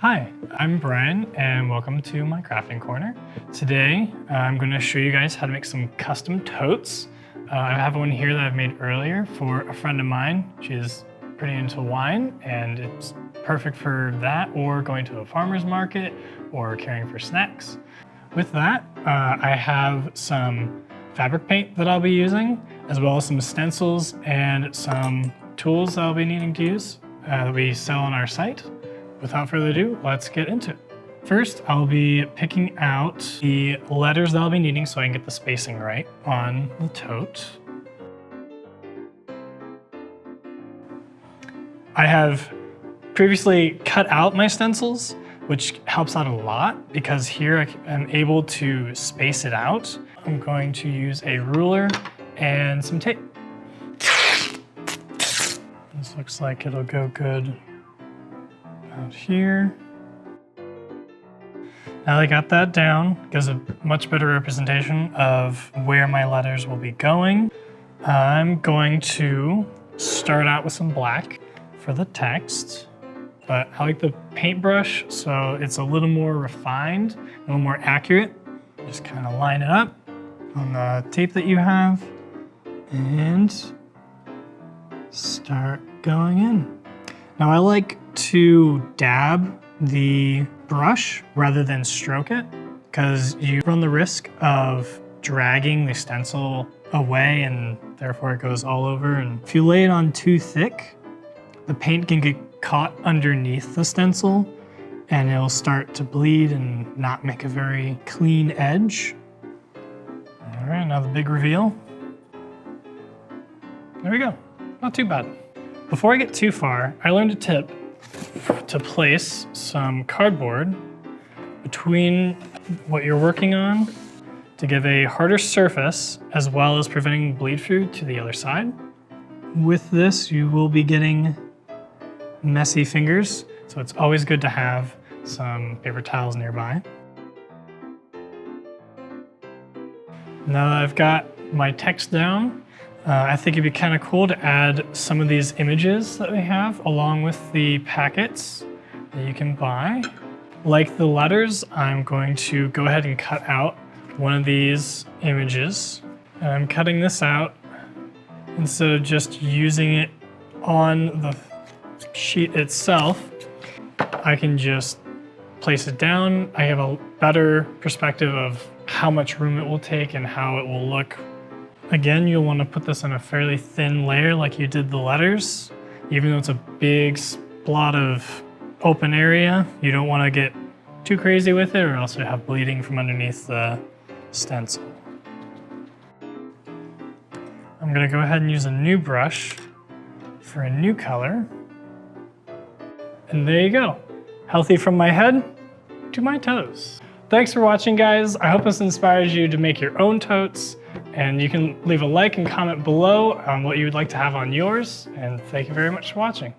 Hi, I'm Brian and welcome to my crafting corner. Today I'm going to show you guys how to make some custom totes. I have one here that I've made earlier for a friend of mine. She's pretty into wine and it's perfect for that or going to a farmer's market or carrying for snacks. With that, I have some fabric paint that I'll be using, as well as some stencils and some tools that I'll be needing to use that we sell on our site. Without further ado, let's get into it. First, I'll be picking out the letters that I'll be needing so I can get the spacing right on the tote. I have previously cut out my stencils, which helps out a lot because here I'm able to space it out. I'm going to use a ruler and some tape. This looks like it'll go good out here. Now that I got that down, gives a much better representation of where my letters will be going. I'm going to start out with some black for the text, but I like the paintbrush so it's a little more refined, a little more accurate. Just kind of line it up on the tape that you have and start going in. Now I like to dab the brush rather than stroke it because you run the risk of dragging the stencil away and therefore it goes all over. And if you lay it on too thick, the paint can get caught underneath the stencil and it'll start to bleed and not make a very clean edge. All right, now the big reveal. There we go, not too bad. Before I get too far, I learned a tip to place some cardboard between what you're working on to give a harder surface as well as preventing bleed through to the other side. With this, you will be getting messy fingers, so it's always good to have some paper towels nearby. Now that I've got my text down, I think it'd be kind of cool to add some of these images that we have along with the packets that you can buy. Like the letters, I'm going to go ahead and cut out one of these images. And I'm cutting this out instead of just using it on the sheet itself. I can just place it down. I have a better perspective of how much room it will take and how it will look. Again, you'll want to put this on a fairly thin layer like you did the letters. Even though it's a big splot of open area, you don't want to get too crazy with it or else you'll have bleeding from underneath the stencil. I'm going to go ahead and use a new brush for a new color. And there you go. Healthy from my head to my toes. Thanks for watching, guys. I hope this inspires you to make your own totes. And you can leave a like and comment below on what you would like to have on yours. And thank you very much for watching.